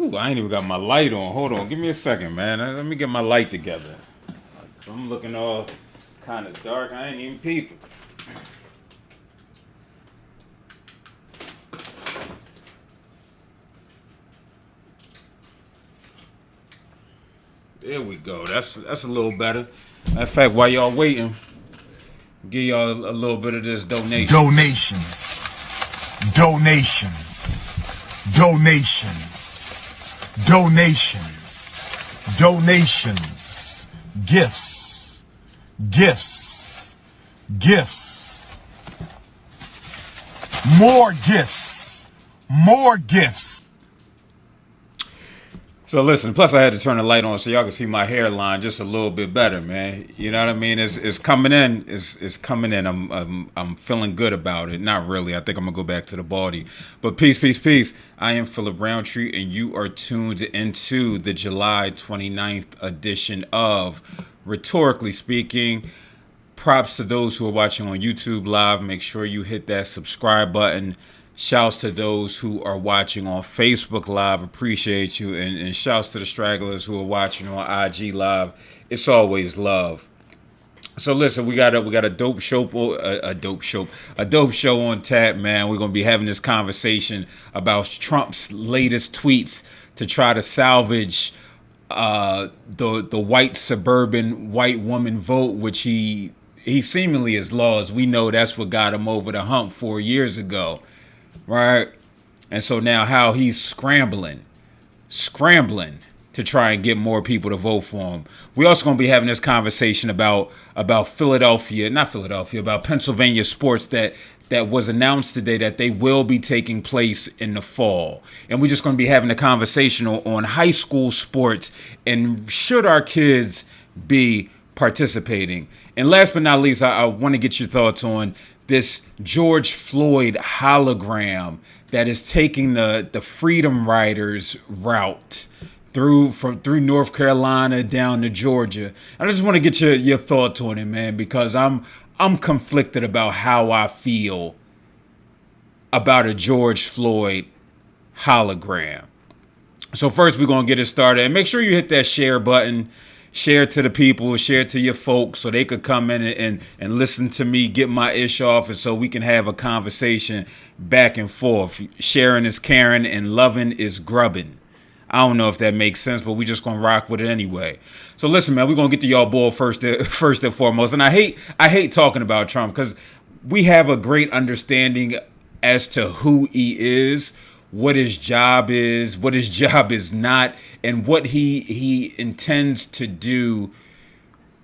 Ooh, I ain't even got my light on. Hold on, give me a second, man. Let me get my light together. I'm looking all kind of dark. I ain't even peeping. There we go. That's a little better. Matter of fact, while y'all waiting, give y'all a little bit of this donation. Donations. Gifts. More gifts. So listen, plus I had to turn the light on so y'all can see my hairline just a little bit better, man. You know what I mean? It's coming in. It's coming in. I'm feeling good about it. Not really. I think I'm gonna go back to the baldy. But peace. I am Phillip Roundtree, and you are tuned into the July 29th edition of Rhetorically Speaking. Props to those who are watching on YouTube Live. Make sure you hit that subscribe button. Shouts to those who are watching on Facebook Live. Appreciate you. And shouts to the stragglers who are watching on IG Live. It's always love. So listen, we got a dope show on tap, man. We're gonna be having this conversation about Trump's latest tweets to try to salvage the white suburban white woman vote, which he seemingly has lost. We know that's what got him over the hump 4 years ago. Right. And so now how he's scrambling to try and get more people to vote for him. We also going to be having this conversation about about Pennsylvania sports that was announced today that they will be taking place in the fall. And we're just going to be having a conversation on high school sports and should our kids be participating. And last but not least, I want to get your thoughts on this George Floyd hologram that is taking the Freedom Riders route through North Carolina down to Georgia. I just want to get your thoughts on it, man, because I'm conflicted about how I feel about a George Floyd hologram. So first we're going to get it started, and make sure you hit that share button. Share to the people, share to your folks so they could come in and listen to me, get my ish off, and so we can have a conversation back and forth. Sharing is caring and loving is grubbing. I don't know if that makes sense, but we just gonna rock with it anyway. So listen, man, we're gonna get to y'all boy first and foremost. And I hate talking about Trump because we have a great understanding as to who he is, what his job is not, and what he intends to do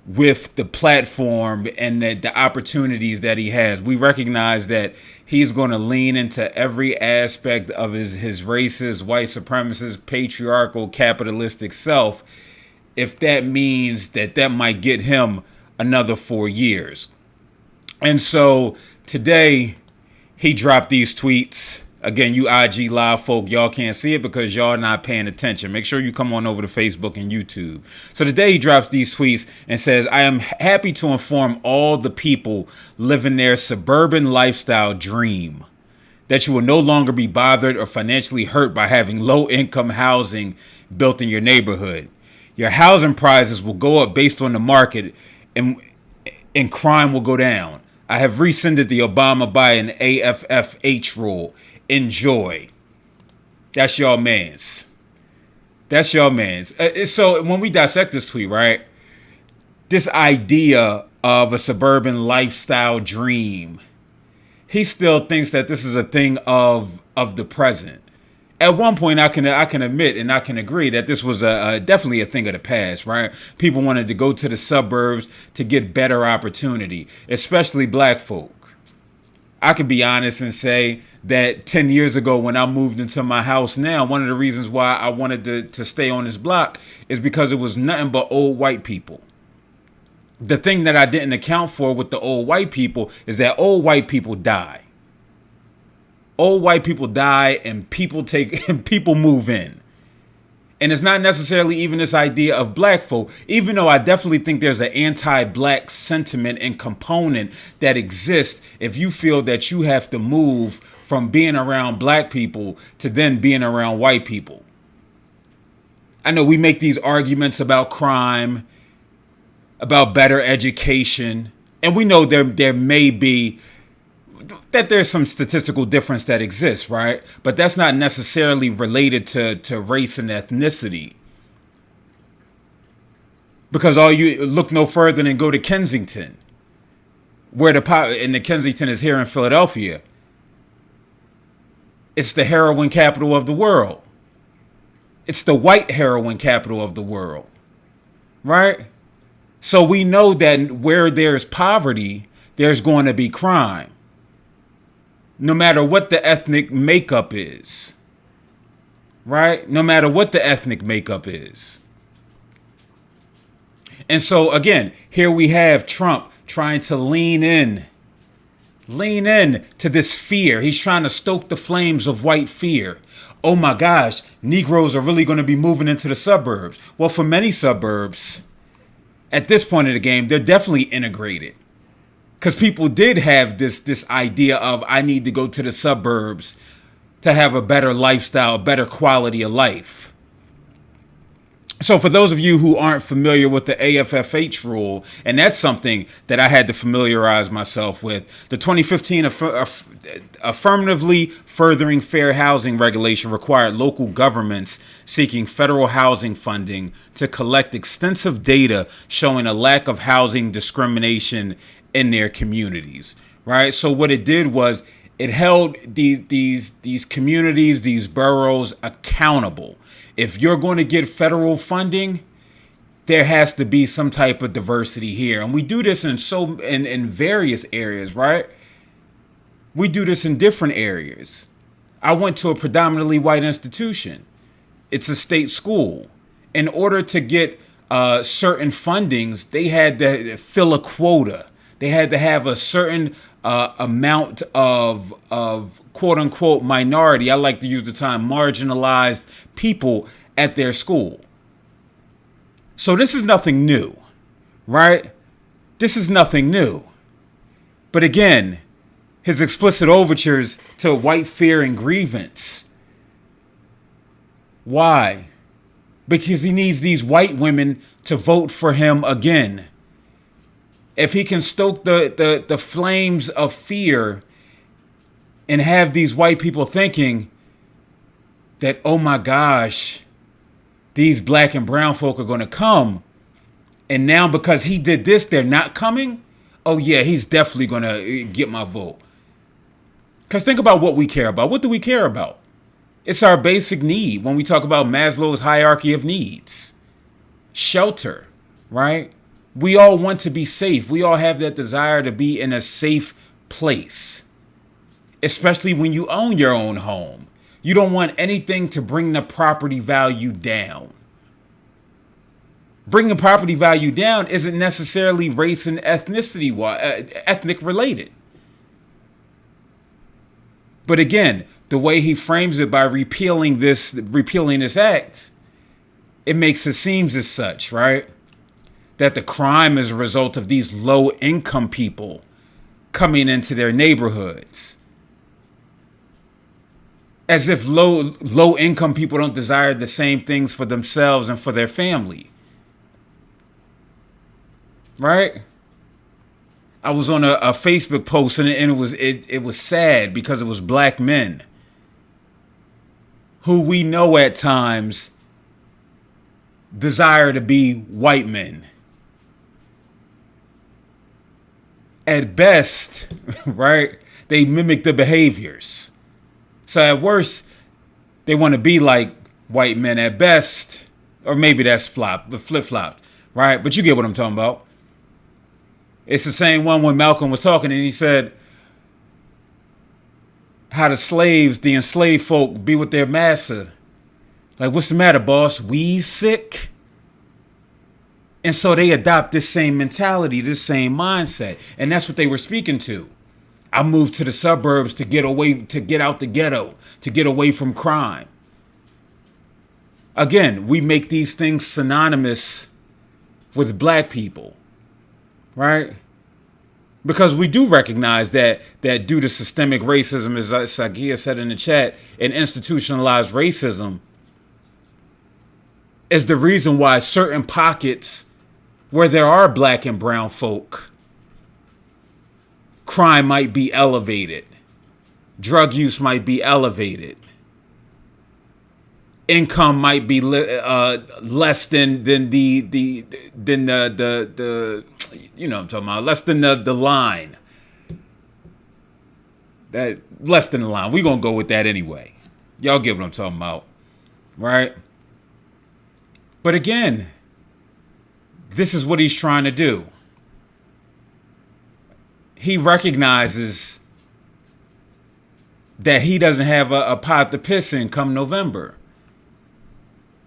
with the platform and the opportunities that he has. We recognize that he's going to lean into every aspect of his racist, white supremacist, patriarchal, capitalistic self, if that means that might get him another 4 years. And so today he dropped these tweets. Again, you IG Live folk, y'all can't see it because y'all not paying attention. Make sure you come on over to Facebook and YouTube. So today he drops these tweets and says, I am happy to inform all the people living their suburban lifestyle dream that you will no longer be bothered or financially hurt by having low-income housing built in your neighborhood. Your housing prices will go up based on the market and crime will go down. I have rescinded the Obama-Biden AFFH rule. Enjoy. That's y'all mans. So when we dissect this tweet, right, this idea of a suburban lifestyle dream, he still thinks that this is a thing of the present. At one point, I can admit and I can agree that this was definitely a thing of the past, right? People wanted to go to the suburbs to get better opportunity, especially black folk. I can be honest and say that 10 years ago when I moved into my house now, one of the reasons why I wanted to stay on this block is because it was nothing but old white people. The thing that I didn't account for with the old white people is that old white people die. Old white people die and people move in. And it's not necessarily even this idea of black folk, even though I definitely think there's an anti-black sentiment and component that exists if you feel that you have to move from being around black people to then being around white people. I know we make these arguments about crime, about better education, and we know there may be that there's some statistical difference that exists, right? But that's not necessarily related to race and ethnicity. Because all you look no further than go to Kensington, where the Kensington is here in Philadelphia. It's the heroin capital of the world. It's the white heroin capital of the world, right? So we know that where there's poverty, there's going to be crime. No matter what the ethnic makeup is, right? No matter what the ethnic makeup is. And so, again, here we have Trump trying to lean in to this fear. He's trying to stoke the flames of white fear. Oh my gosh, Negroes are really going to be moving into the suburbs. Well, for many suburbs, at this point of the game, they're definitely integrated. Because people did have this idea of, I need to go to the suburbs to have a better lifestyle, a better quality of life. So for those of you who aren't familiar with the AFFH rule, and that's something that I had to familiarize myself with, the 2015 Affirmatively Furthering Fair Housing Regulation required local governments seeking federal housing funding to collect extensive data showing a lack of housing discrimination in their communities, right? So what it did was it held these communities, these boroughs accountable. If you're going to get federal funding, there has to be some type of diversity here. And we do this in various areas, right? We do this in different areas. I went to a predominantly white institution. It's a state school. In order to get certain fundings, they had to fill a quota. They had to have a certain amount of quote unquote minority. I like to use the term marginalized people at their school. So this is nothing new, right? This is nothing new. But again, his explicit overtures to white fear and grievance. Why? Because he needs these white women to vote for him again. If he can stoke the flames of fear and have these white people thinking that, oh my gosh, these black and brown folk are going to come. And now because he did this, they're not coming. Oh yeah, he's definitely going to get my vote. Because think about what we care about. What do we care about? It's our basic need when we talk about Maslow's hierarchy of needs. Shelter, right? We all want to be safe. We all have that desire to be in a safe place. Especially when you own your own home. You don't want anything to bring the property value down. Bringing property value down isn't necessarily race and ethnicity, ethnic related. But again, the way he frames it by repealing this act, it makes it seem as such, right? That the crime is a result of these low income people coming into their neighborhoods. As if low income people don't desire the same things for themselves and for their family. Right? I was on a Facebook post and it was sad because it was black men who we know at times desire to be white men. At best, right, they mimic the behaviors. So at worst, they want to be like white men. At best, or maybe that's flip-flop, right? But you get what I'm talking about. It's the same one when Malcolm was talking and he said how the enslaved folk be with their master. Like, what's the matter, boss? We sick? And so they adopt this same mentality, this same mindset. And that's what they were speaking to. I moved to the suburbs to get out the ghetto, to get away from crime. Again, we make these things synonymous with black people, right? Because we do recognize that due to systemic racism, as Sagia said in the chat, and institutionalized racism, is the reason why certain pockets where there are black and brown folk, crime might be elevated. Drug use might be elevated. Income might be less than the you know what I'm talking about, less than the line. That less than the line. We're gonna go with that anyway. Y'all get what I'm talking about, right? But again, this is what he's trying to do. He recognizes that he doesn't have a pot to piss in come November.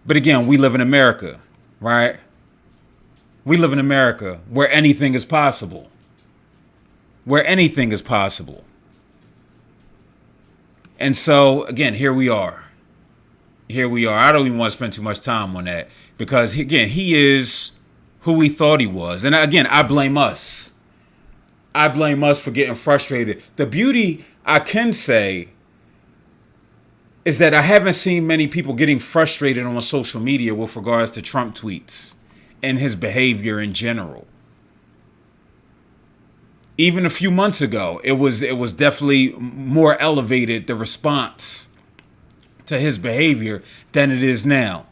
But again, we live in America, right? We live in America where anything is possible. Where anything is possible. And so, again, here we are. Here we are. I don't even want to spend too much time on that because, again, he is who we thought he was. And again, I blame us. I blame us for getting frustrated. The beauty, I can say, is that I haven't seen many people getting frustrated on social media with regards to Trump tweets and his behavior in general. Even a few months ago, it was definitely more elevated, the response to his behavior, than it is now.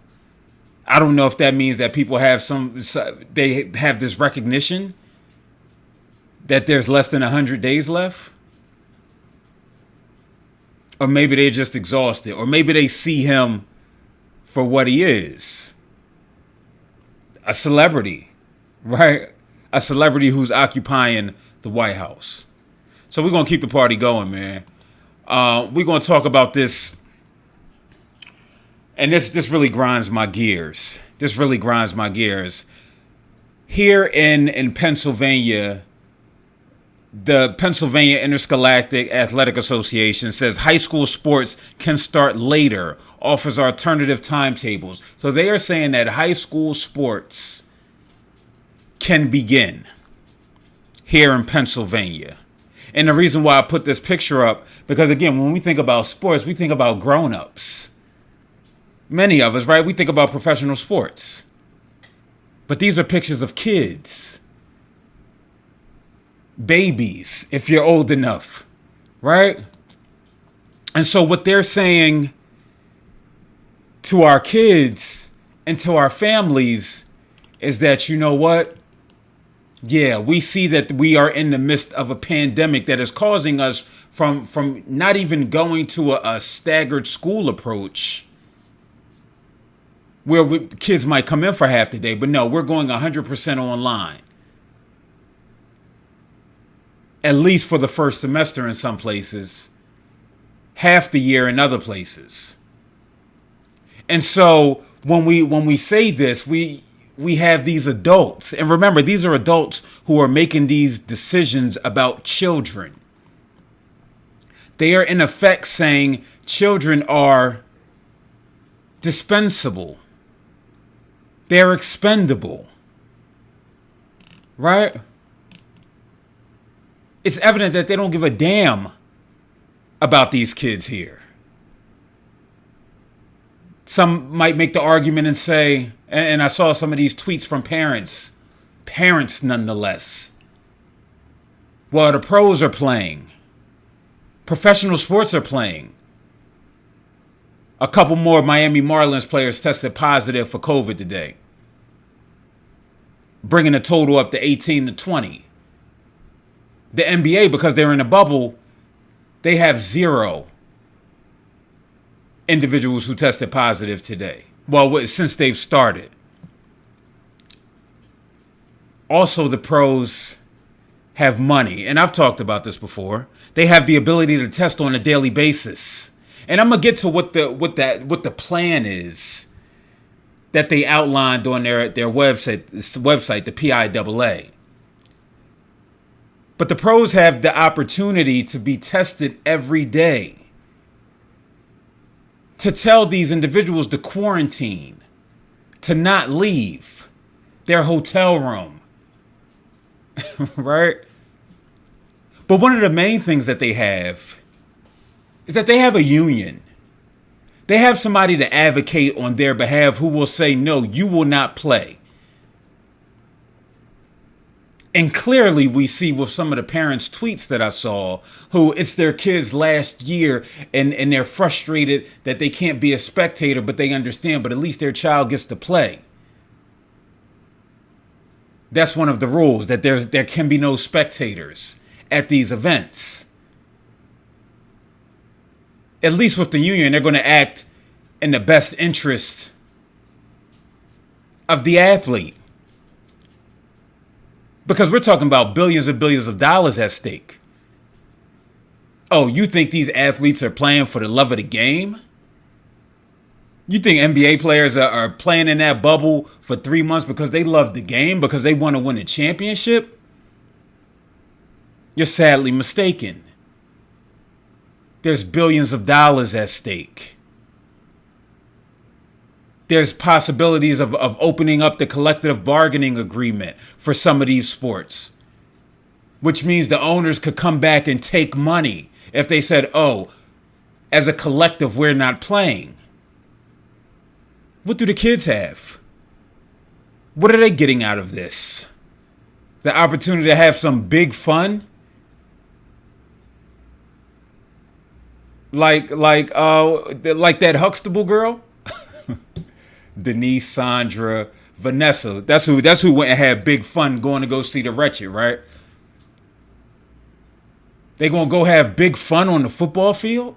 I don't know if that means that people have they have this recognition that there's less than 100 days left. Or maybe they're just exhausted. Or maybe they see him for what he is. A celebrity, right? A celebrity who's occupying the White House. So we're going to keep the party going, man. We're going to talk about this. And this really grinds my gears. This really grinds my gears. Here in Pennsylvania, the Pennsylvania Interscholastic Athletic Association says high school sports can start later, offers alternative timetables. So they are saying that high school sports can begin here in Pennsylvania. And the reason why I put this picture up, because again, when we think about sports, we think about grown-ups. Many of us, right? We think about professional sports. But these are pictures of kids. Babies, if you're old enough, right? And so what they're saying to our kids and to our families is that, you know what? Yeah, we see that we are in the midst of a pandemic that is causing us from not even going to a staggered school approach where kids might come in for half the day, but no, we're going 100% online. At least for the first semester in some places, half the year in other places. And so when we say this, we have these adults, and remember, these are adults who are making these decisions about children. They are in effect saying children are dispensable. They're expendable. Right? It's evident that they don't give a damn about these kids here. Some might make the argument and say, and I saw some of these tweets from parents nonetheless. Well, the pros are playing. Professional sports are playing. A couple more Miami Marlins players tested positive for COVID today, bringing the total up to 18 to 20. The NBA, because they're in a bubble, they have 0 individuals who tested positive today. Well, since they've started. Also, the pros have money, and I've talked about this before. They have the ability to test on a daily basis, and I'm gonna get to what the plan is that they outlined on their website, the PIAA. But the pros have the opportunity to be tested every day, to tell these individuals to quarantine, to not leave their hotel room, right? But one of the main things that they have is that they have a union. They have somebody to advocate on their behalf who will say, no, you will not play. And clearly we see with some of the parents' tweets that I saw, who it's their kid's last year and they're frustrated that they can't be a spectator, but they understand, but at least their child gets to play. That's one of the rules, that there can be no spectators at these events. At least with the union, they're going to act in the best interest of the athlete. Because we're talking about billions and billions of dollars at stake. Oh, you think these athletes are playing for the love of the game? You think NBA players are playing in that bubble for 3 months because they love the game, because they want to win a championship? You're sadly mistaken. There's billions of dollars at stake. There's possibilities of opening up the collective bargaining agreement for some of these sports, which means the owners could come back and take money if they said, oh, as a collective, we're not playing. What do the kids have? What are they getting out of this? The opportunity to have some big fun? Like that Huxtable girl? Denise, Sandra, Vanessa. That's who went and had big fun going to go see the Wretched, right? They gonna go have big fun on the football field?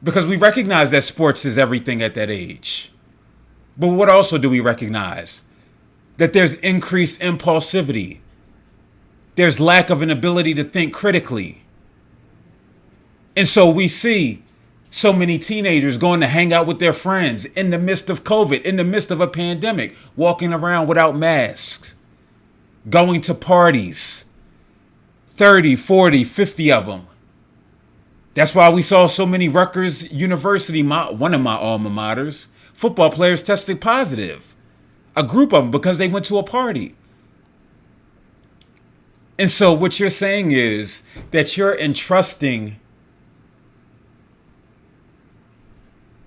Because we recognize that sports is everything at that age. But what also do we recognize? That there's increased impulsivity. There's lack of an ability to think critically. And so we see so many teenagers going to hang out with their friends in the midst of COVID, in the midst of a pandemic, walking around without masks, going to parties, 30, 40, 50 of them. That's why we saw so many Rutgers University, one of my alma maters, football players tested positive. A group of them because they went to a party. And so what you're saying is that you're entrusting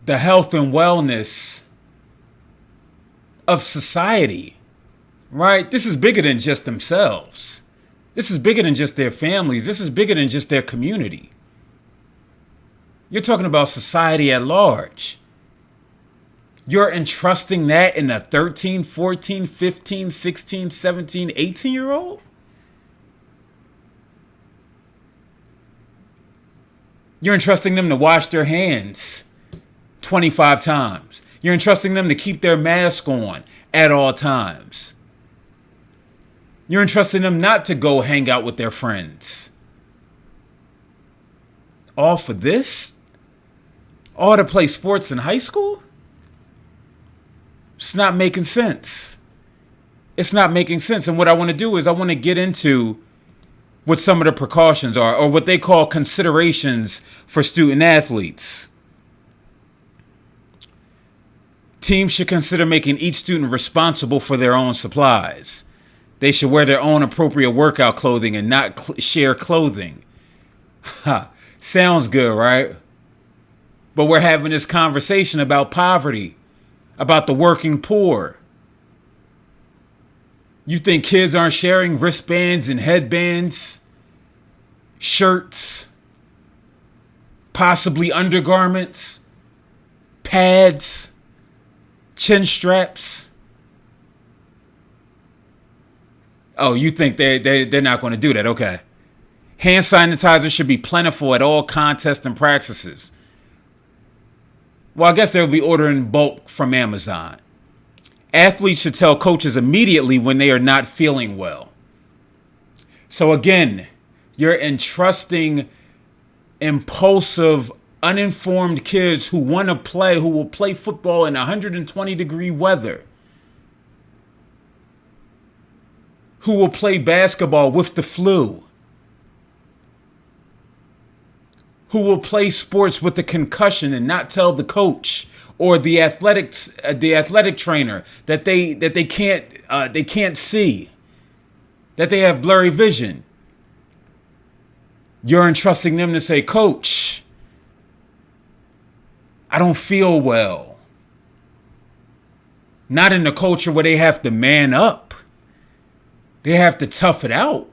the health and wellness of society, right? This is bigger than just themselves. This is bigger than just their families. This is bigger than just their community. You're talking about society at large. You're entrusting that in a 13, 14, 15, 16, 17, 18-year-old? You're entrusting them to wash their hands 25 times. You're entrusting them to keep their mask on at all times. You're entrusting them not to go hang out with their friends. All for this? All to play sports in high school? It's not making sense. It's not making sense. And what I want to do is I want to get into what some of the precautions are, or what they call considerations for student athletes. Teams should consider making each student responsible for their own supplies. They should wear their own appropriate workout clothing and not share clothing. Sounds good, right? But we're having this conversation about poverty, about the working poor. You think kids aren't sharing wristbands and headbands, shirts, possibly undergarments, pads, chin straps? Oh, you think they're not going to do that? Okay. Hand sanitizer should be plentiful at all contests and practices. Well, I guess they'll be ordering bulk from Amazon. Athletes should tell coaches immediately when they are not feeling well. So again, you're entrusting impulsive, uninformed kids who want to play, who will play football in 120-degree weather, who will play basketball with the flu, who will play sports with a concussion and not tell the coach or the athletic trainer that they can't see, that they have blurry vision. You're entrusting them to say, Coach, I don't feel well. Not in the culture where they have to man up. They have to tough it out.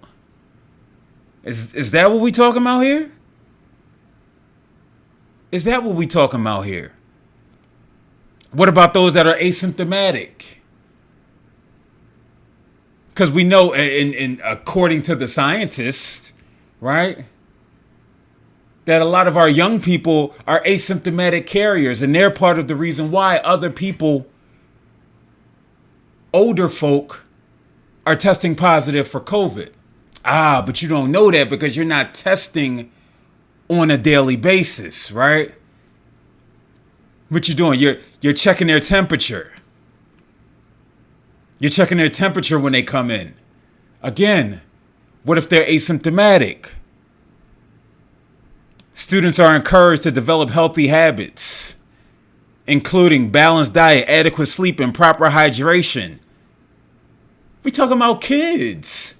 Is that what we talking about here? Is that what we talking about here? What about those that are asymptomatic? Because we know, in according to the scientists, right, that a lot of our young people are asymptomatic carriers, and they're part of the reason why other people, older folk, are testing positive for COVID. But you don't know that because you're not testing on a daily basis, right? What you doing? You're checking their temperature. You're checking their temperature when they come in. Again, what if they're asymptomatic? Students are encouraged to develop healthy habits, including balanced diet, adequate sleep, and proper hydration. We talking about kids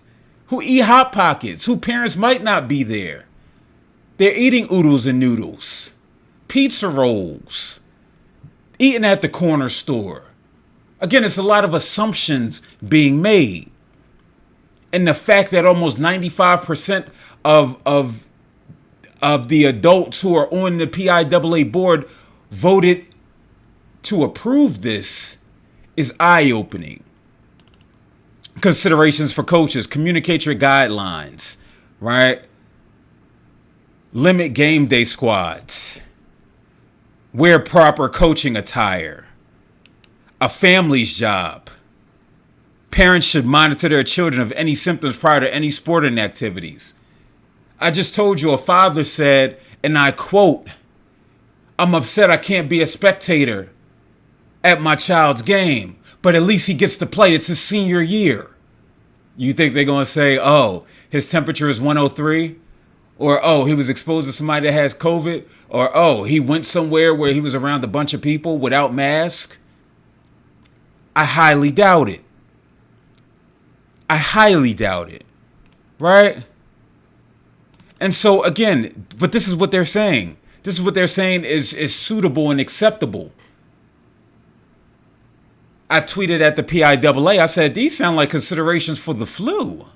who eat Hot Pockets, whose parents might not be there. They're eating oodles and noodles, pizza rolls, eating at the corner store. Again, it's a lot of assumptions being made. And the fact that almost 95% of the adults who are on the PIAA board voted to approve this is eye-opening. Considerations for coaches: communicate your guidelines, right? Limit game day squads. Wear proper coaching attire. A family's job. Parents should monitor their children of any symptoms prior to any sporting activities. I just told you a father said, and I quote, "I'm upset I can't be a spectator at my child's game, but at least he gets to play. It's his senior year." You think they're going to say, oh, his temperature is 103? Or, oh, he was exposed to somebody that has COVID? Or, oh, he went somewhere where he was around a bunch of people without mask? I highly doubt it. I highly doubt it. Right? And so, again, but this is what they're saying. This is what they're saying is suitable and acceptable. I tweeted at the PIAA, I said, these sound like considerations for the flu.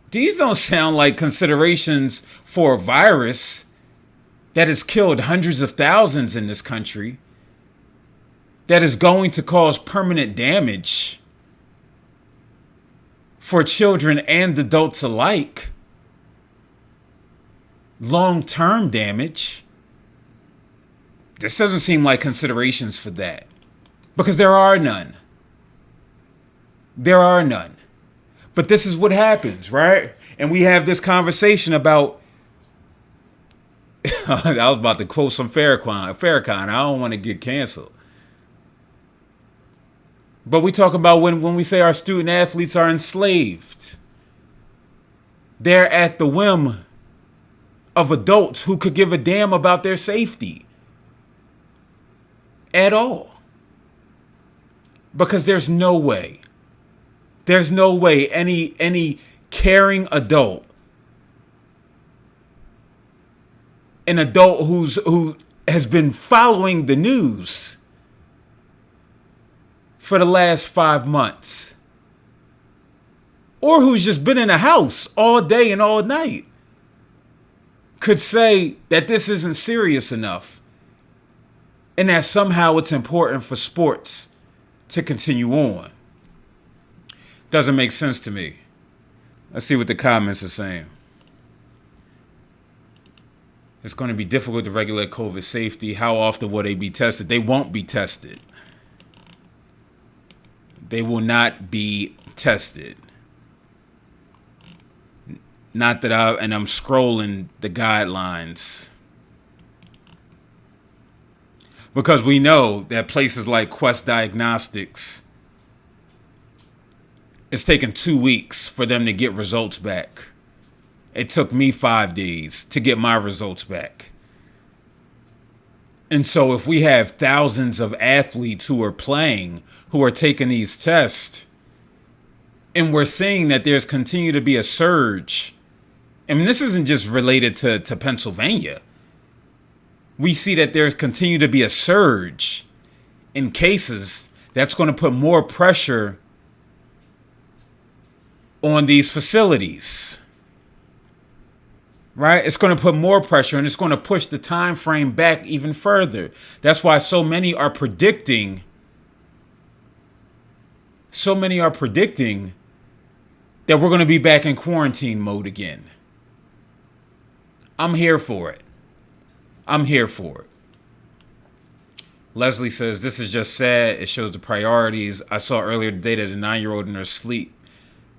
These don't sound like considerations for a virus that has killed hundreds of thousands in this country, that is going to cause permanent damage for children and adults alike. Long-term damage. This doesn't seem like considerations for that. Because there are none. There are none. But this is what happens, right? And we have this conversation about... I was about to quote some Farrakhan. I don't want to get canceled. But we talk about when we say our student athletes are enslaved. They're at the whim of adults who could give a damn about their safety. At all. Because there's no way any caring adult, an adult who has been following the news for the last 5 months, or who's just been in a house all day and all night, could say that this isn't serious enough and that somehow it's important for sports to continue on. Doesn't make sense to me. Let's see what the comments are saying. It's going to be difficult to regulate COVID safety. How often will they be tested? They won't be tested. They will not be tested. Not that I'm scrolling the guidelines. Because we know that places like Quest Diagnostics, it's taken 2 weeks for them to get results back. It took me 5 days to get my results back. And so if we have thousands of athletes who are playing, who are taking these tests, and we're seeing that there's continued to be a surge. I mean, this isn't just related to Pennsylvania. we see that there's continue to be a surge in cases that's going to put more pressure on these facilities. Right? It's going to put more pressure, and it's going to push the time frame back even further. That's why so many are predicting that we're going to be back in quarantine mode again. I'm here for it. Leslie says, this is just sad. It shows the priorities. I saw earlier today that a 9-year-old in her sleep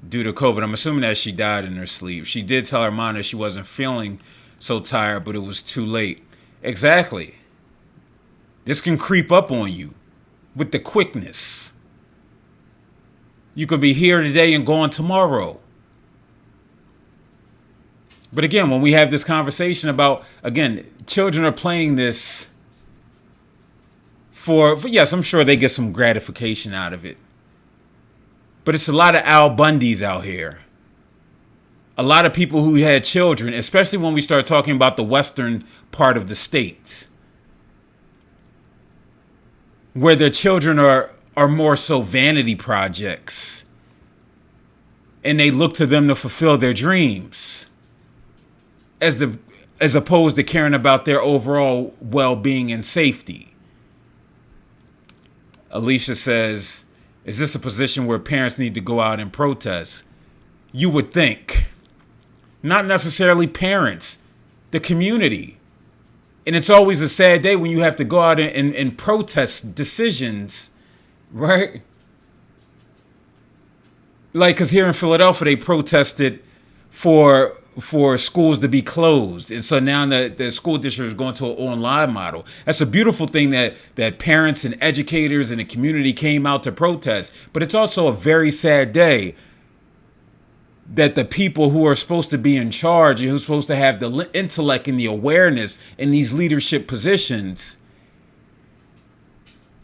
due to COVID. I'm assuming that she died in her sleep. She did tell her mom that she wasn't feeling so tired, but it was too late. Exactly. This can creep up on you with the quickness. You could be here today and gone tomorrow. But again, when we have this conversation about, again, children are playing this for yes, I'm sure they get some gratification out of it. But it's a lot of Al Bundys out here. A lot of people who had children, especially when we start talking about the western part of the state, where their children are more so vanity projects, and they look to them to fulfill their dreams, as opposed to caring about their overall well-being and safety. Alicia says, is this a position where parents need to go out and protest? You would think. Not necessarily parents, the community. And it's always a sad day when you have to go out and protest decisions, right? Like, because here in Philadelphia, they protested for schools to be closed. And so now the school district is going to an online model. That's a beautiful thing that parents and educators and the community came out to protest. But it's also a very sad day that the people who are supposed to be in charge and who's supposed to have the intellect and the awareness in these leadership positions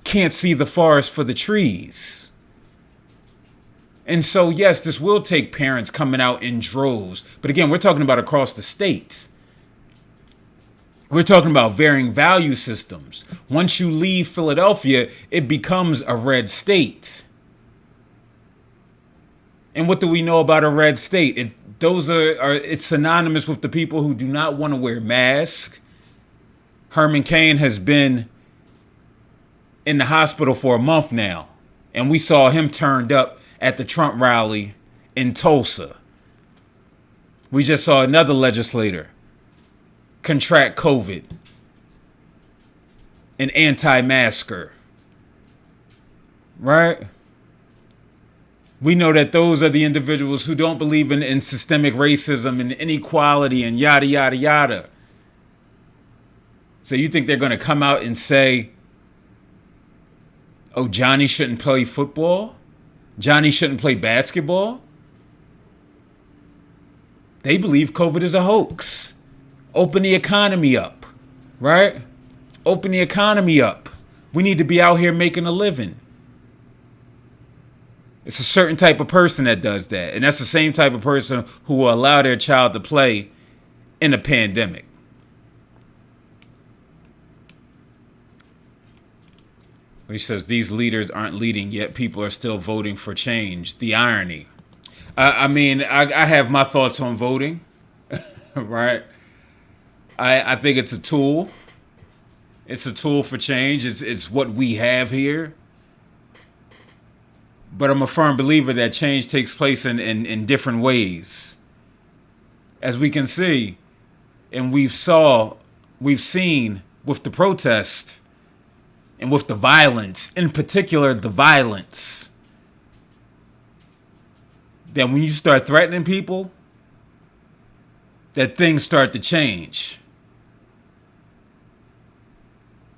can't see the forest for the trees. And so, yes, this will take parents coming out in droves. But again, we're talking about across the state. We're talking about varying value systems. Once you leave Philadelphia, it becomes a red state. And what do we know about a red state? It's synonymous with the people who do not want to wear masks. Herman Cain has been in the hospital for a month now. And we saw him turned up at the Trump rally in Tulsa. We just saw another legislator contract COVID, an anti-masker, right? We know that those are the individuals who don't believe in systemic racism and inequality and yada, yada, yada. So you think they're going to come out and say, oh, Johnny shouldn't play football? Johnny shouldn't play basketball? They believe COVID is a hoax. Open the economy up, right? Open the economy up. We need to be out here making a living. It's a certain type of person that does that. And that's the same type of person who will allow their child to play in a pandemic. He says these leaders aren't leading yet. People are still voting for change. The irony. I have my thoughts on voting, right? I think it's a tool. It's a tool for change. It's what we have here. But I'm a firm believer that change takes place in different ways. As we can see, and we've seen with the protest and with the violence, in particular the violence, that when you start threatening people, that things start to change.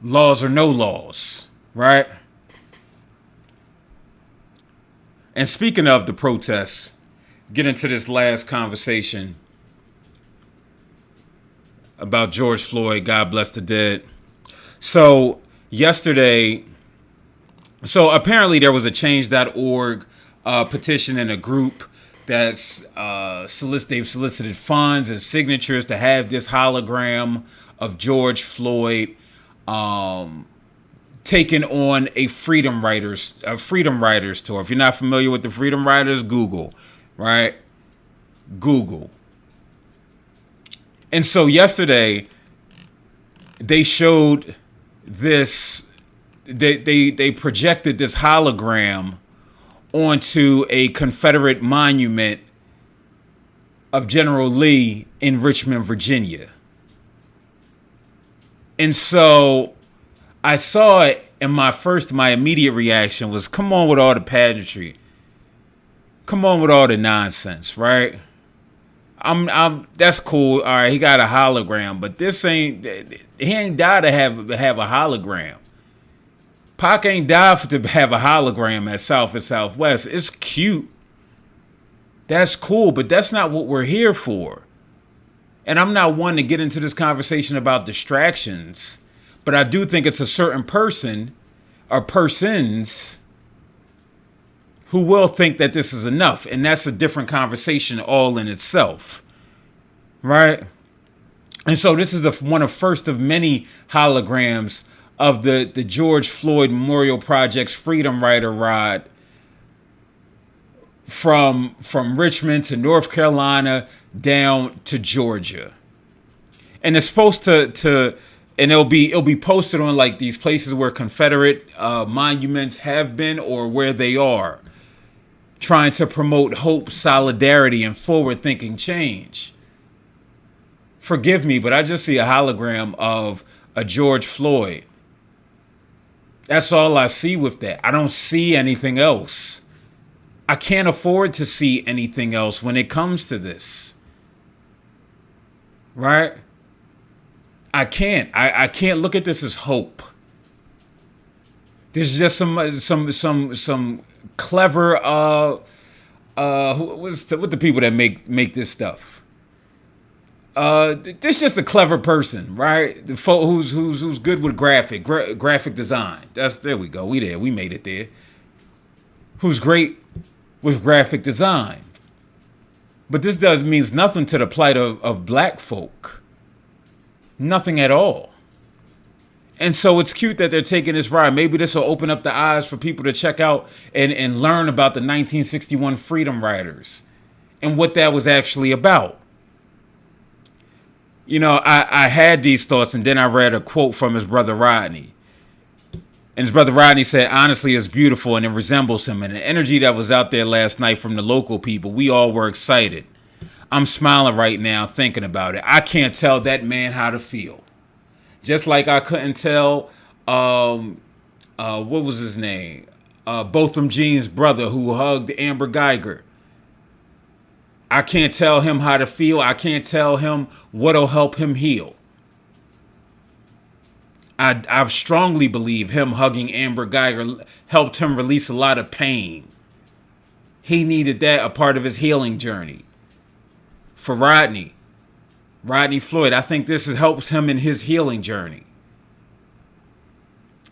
Laws or no laws, right? And speaking of the protests, get into this last conversation about George Floyd, God bless the dead. So apparently there was a change.org petition in a group that's they've solicited funds and signatures to have this hologram of George Floyd taking on a Freedom Riders tour. If you're not familiar with the Freedom Riders, Google, right? Google. And so yesterday they showed this. They projected this hologram onto a Confederate monument of General Lee in Richmond, Virginia. And so I saw it, and my immediate reaction was, come on with all the pageantry. Come on with all the nonsense, right? That's cool. All right, he got a hologram, but he ain't died to have a hologram. Pac ain't died to have a hologram at South and Southwest. It's cute. That's cool, but that's not what we're here for. And I'm not one to get into this conversation about distractions, but I do think it's a certain person or persons who will think that this is enough. And that's a different conversation all in itself. Right? And so this is one of first of many holograms of the George Floyd Memorial Project's Freedom Rider ride from Richmond to North Carolina down to Georgia. And it's supposed to and it'll be posted on like these places where Confederate monuments have been or where they are, trying to promote hope, solidarity, and forward-thinking change. Forgive me, but I just see a hologram of a George Floyd. That's all I see with that. I don't see anything else. I can't afford to see anything else when it comes to this. Right? I can't. I can't look at this as hope. There's just some clever what the people that make this stuff. This just a clever person, right? The who's good with graphic design. There we go. We made it there. Who's great with graphic design. But this means nothing to the plight of black folk. Nothing at all. And so it's cute that they're taking this ride. Maybe this will open up the eyes for people to check out and learn about the 1961 Freedom Riders and what that was actually about. You know, I had these thoughts, and then I read a quote from his brother Rodney. And his brother Rodney said, honestly, it's beautiful and it resembles him. And the energy that was out there last night from the local people, we all were excited. I'm smiling right now thinking about it. I can't tell that man how to feel. Just like I couldn't tell, what was his name? Botham Jean's brother who hugged Amber Geiger. I can't tell him how to feel. I can't tell him what'll help him heal. I strongly believe him hugging Amber Geiger helped him release a lot of pain. He needed that, a part of his healing journey. For Rodney Floyd, I think this helps him in his healing journey.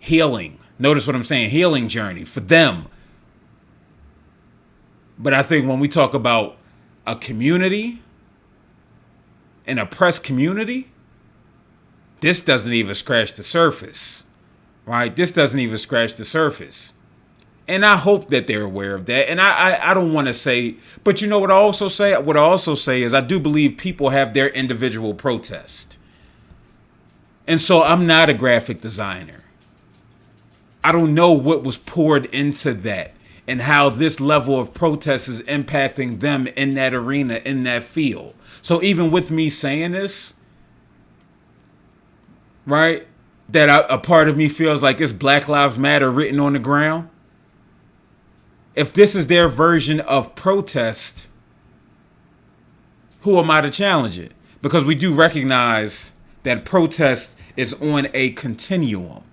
Healing. Notice what I'm saying, healing journey for them. But I think when we talk about a community, an oppressed community, this doesn't even scratch the surface, right? This doesn't even scratch the surface. And I hope that they're aware of that. And I don't want to say, but you know what I also say? What I also say is I do believe people have their individual protest. And so I'm not a graphic designer. I don't know what was poured into that and how this level of protest is impacting them in that arena, in that field. So even with me saying this, right, that a part of me feels like it's Black Lives Matter written on the ground. If this is their version of protest, who am I to challenge it? Because we do recognize that protest is on a continuum,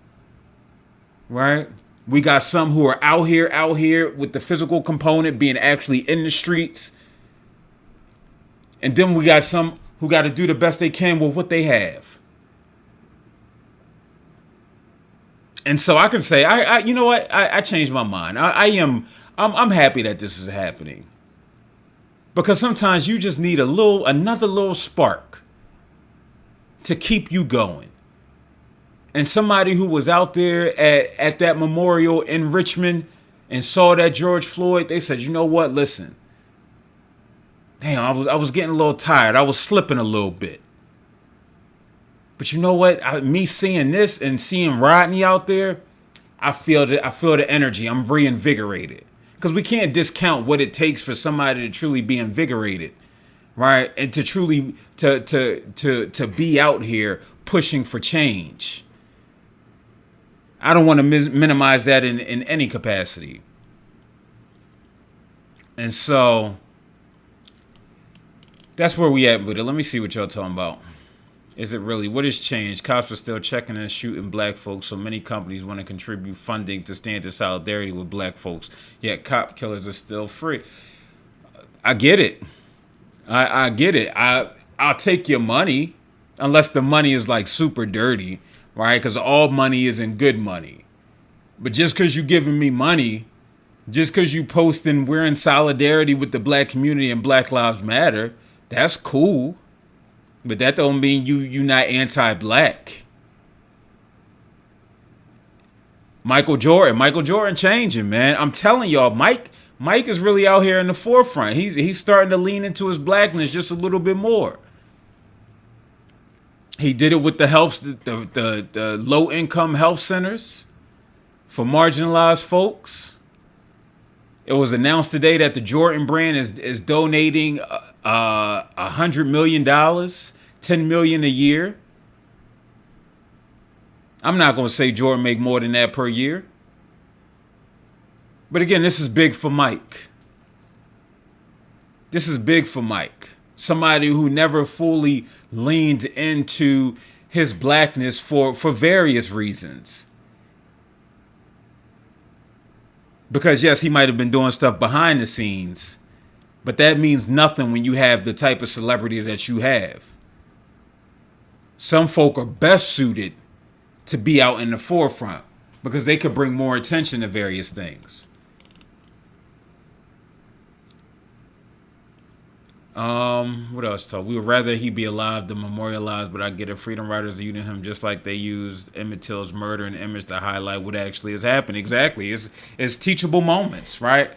right? We got some who are out here with the physical component being actually in the streets. And then we got some who got to do the best they can with what they have. And so I can say, you know what? I changed my mind. I'm happy that this is happening. Because sometimes you just need another little spark. to keep you going. And somebody who was out there at that memorial in Richmond and saw that George Floyd, they said, you know what, listen, damn, I was getting a little tired. I was slipping a little bit. But you know what? Me seeing this and seeing Rodney out there, I feel the energy. I'm reinvigorated. Because we can't discount what it takes for somebody to truly be invigorated, right? And to truly to be out here pushing for change. I don't want to minimize that in any capacity. And so that's where we at with it. Let me see what y'all talking about. Is it really? What has changed? Cops are still checking and shooting black folks, so many companies want to contribute funding to stand in solidarity with black folks. Yet cop killers are still free. I get it. I get it. I'll take your money, unless the money is like super dirty, right? Because all money isn't good money. But just because you giving me money, just because you posting we're in solidarity with the black community and Black Lives Matter, that's cool. But that don't mean you not anti-black. Michael Jordan changing, man. I'm telling y'all, Mike is really out here in the forefront. He's starting to lean into his blackness just a little bit more. He did it with the low income health centers for marginalized folks. It was announced today that the Jordan brand is donating $100 million, $10 million a year. I'm not going to say Jordan make more than that per year. But again, this is big for Mike. This is big for Mike. Somebody who never fully leaned into his blackness for various reasons. Because yes, he might have been doing stuff behind the scenes, but that means nothing when you have the type of celebrity that you have. Some folk are best suited to be out in the forefront because they could bring more attention to various things. What else? We would rather he be alive than memorialized, but I get it. Freedom Riders are using him just like they used Emmett Till's murder and image to highlight what actually has happened. Exactly. It's teachable moments, right?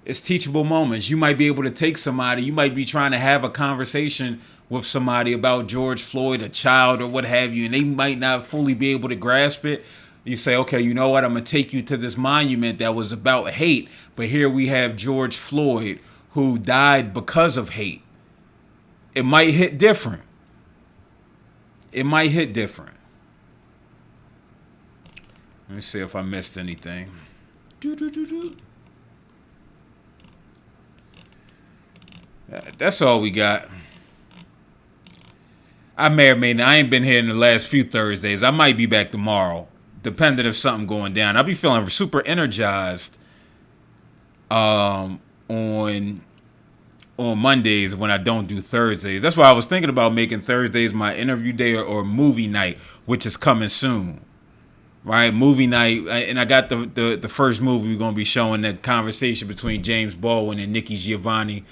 It's teachable moments. You might be able to take somebody, you might be trying to have a conversation with somebody about George Floyd, a child or what have you, and they might not fully be able to grasp it. You say, okay, you know what? I'm going to take you to this monument that was about hate, but here we have George Floyd who died because of hate. It might hit different. It might hit different. Let me see if I missed anything. That's all we got. I may or may not. I ain't been here in the last few Thursdays. I might be back tomorrow, depending if something going down. I'll be feeling super energized on Mondays when I don't do Thursdays. That's why I was thinking about making Thursdays my interview day or movie night, which is coming soon. Right? Movie night. And I got the first movie we're going to be showing, that conversation between James Baldwin and Nikki Giovanni.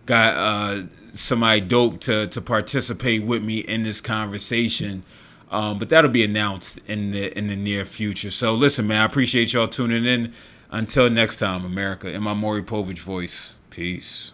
Got somebody dope to participate with me in this conversation. But that'll be announced in the near future. So listen, man, I appreciate y'all tuning in. Until next time, America, in my Maury Povich voice. Peace.